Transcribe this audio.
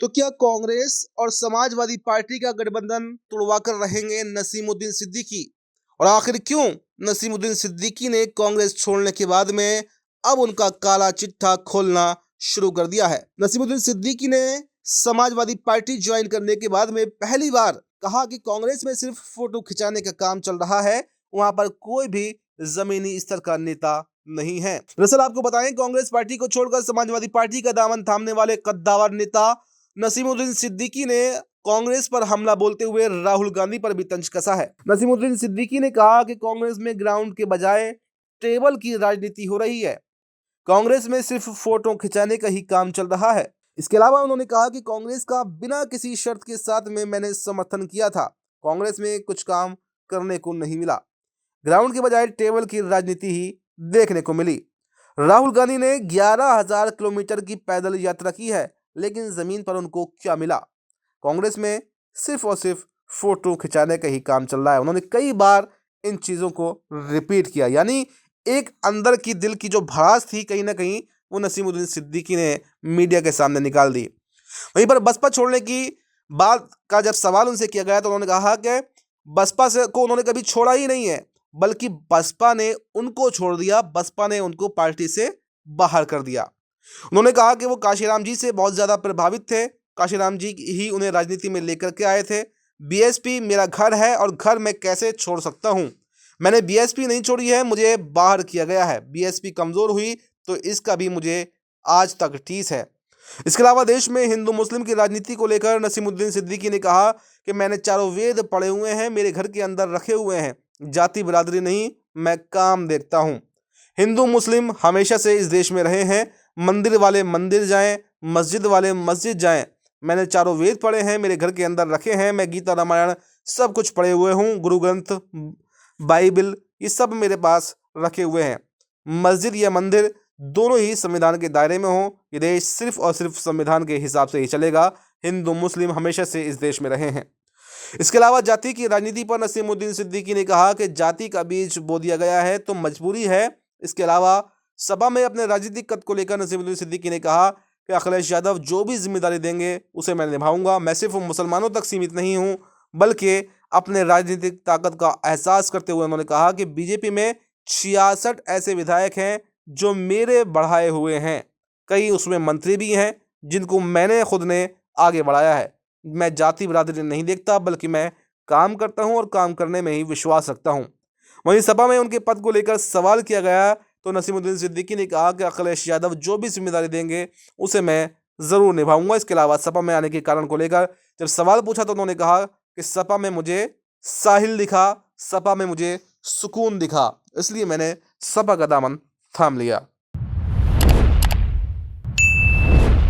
तो क्या कांग्रेस और समाजवादी पार्टी का गठबंधन तुड़वा कर रहेंगे नसीमुद्दीन सिद्दीकी? और आखिर क्यों नसीमुद्दीन सिद्दीकी ने कांग्रेस छोड़ने के बाद में अब उनका काला चिट्ठा खोलना शुरू कर दिया है? नसीमुद्दीन सिद्दीकी ने समाजवादी पार्टी ज्वाइन करने के बाद में पहली बार कहा कि कांग्रेस में सिर्फ फोटो खिंचाने का काम चल रहा है, वहां पर कोई भी जमीनी स्तर का नेता नहीं है। दरअसल आपको बताएं, कांग्रेस पार्टी को छोड़कर समाजवादी पार्टी का दामन थामने वाले कद्दावर नेता नसीमुद्दीन सिद्दीकी ने कांग्रेस पर हमला बोलते हुए राहुल गांधी पर भी तंज कसा है। नसीमुद्दीन सिद्दीकी ने कहा कि कांग्रेस में ग्राउंड के बजाय टेबल की राजनीति हो रही है, कांग्रेस में सिर्फ फोटो खिंचाने का ही काम चल रहा है। इसके अलावा उन्होंने कहा कि कांग्रेस का बिना किसी शर्त के साथ में मैंने समर्थन किया था, कांग्रेस में कुछ काम करने को नहीं मिला, ग्राउंड के बजाय टेबल की राजनीति ही देखने को मिली। राहुल गांधी ने 11,000 किलोमीटर की पैदल यात्रा की है, लेकिन जमीन पर उनको क्या मिला? कांग्रेस में सिर्फ और सिर्फ फोटो खिंचाने का ही काम चल रहा है। उन्होंने कई बार इन चीजों को रिपीट किया, यानी एक अंदर की दिल की जो भड़ास थी कहीं ना कहीं वो नसीमुद्दीन सिद्दीकी ने मीडिया के सामने निकाल दी। वहीं पर बसपा छोड़ने की बात का जब सवाल उनसे किया गया तो उन्होंने कहा कि बसपा से को उन्होंने कभी छोड़ा ही नहीं है, बल्कि बसपा ने उनको छोड़ दिया, बसपा ने उनको पार्टी से बाहर कर दिया। उन्होंने कहा कि वो काशीराम जी से बहुत ज्यादा प्रभावित थे, काशीराम जी ही उन्हें राजनीति में लेकर के आए थे। बीएसपी मेरा घर है और घर मैं कैसे छोड़ सकता हूं? मैंने बीएसपी नहीं छोड़ी है, मुझे बाहर किया गया है। बीएसपी कमजोर हुई तो इसका भी मुझे आज तक ठीस है। इसके अलावा देश में हिंदू मुस्लिम की राजनीति को लेकर नसीमुद्दीन सिद्दीकी ने कहा कि मैंने चारों वेद पढ़े हुए हैं, मेरे घर के अंदर रखे हुए हैं, जाति बिरादरी नहीं, मैं काम देखता हूं। हिंदू मुस्लिम हमेशा से इस देश में रहे हैं, मंदिर वाले मंदिर जाएं, मस्जिद वाले मस्जिद जाएं, मैंने चारों वेद पढ़े हैं, मेरे घर के अंदर रखे हैं, मैं गीता रामायण सब कुछ पढ़े हुए हूँ, गुरु ग्रंथ बाइबल ये सब मेरे पास रखे हुए हैं। मस्जिद या मंदिर दोनों ही संविधान के दायरे में हो, ये देश सिर्फ और सिर्फ संविधान के हिसाब से ही चलेगा। हिंदू मुस्लिम हमेशा से इस देश में रहे हैं। इसके अलावा जाति की राजनीति पर नसीमुद्दीन सिद्दीकी ने कहा कि जाति का बीज बो दिया गया है तो मजबूरी है। इसके अलावा सभा में अपने राजनीतिक कद को लेकर नसीमुद्दीन सिद्दीकी ने कहा कि अखिलेश यादव जो भी जिम्मेदारी देंगे उसे मैं निभाऊंगा। मैं सिर्फ मुसलमानों तक सीमित नहीं हूं, बल्कि अपने राजनीतिक ताकत का एहसास करते हुए उन्होंने कहा कि बीजेपी में 66 ऐसे विधायक हैं जो मेरे बढ़ाए हुए हैं, कई उसमें मंत्री भी हैं जिनको मैंने खुद ने आगे बढ़ाया है। मैं जाति बिरादरी नहीं देखता, बल्कि मैं काम करता हूं और काम करने में ही विश्वास रखता हूं। वहीं सभा में उनके पद को लेकर सवाल किया गया तो नसीमुद्दीन सिद्दीकी ने कहा कि अखिलेश यादव जो भी जिम्मेदारी देंगे उसे मैं जरूर निभाऊंगा। इसके अलावा सपा में आने के कारण को लेकर जब सवाल पूछा तो उन्होंने कहा कि सपा में मुझे साहिल दिखा, सपा में मुझे सुकून दिखा, इसलिए मैंने सपा का दामन थाम लिया।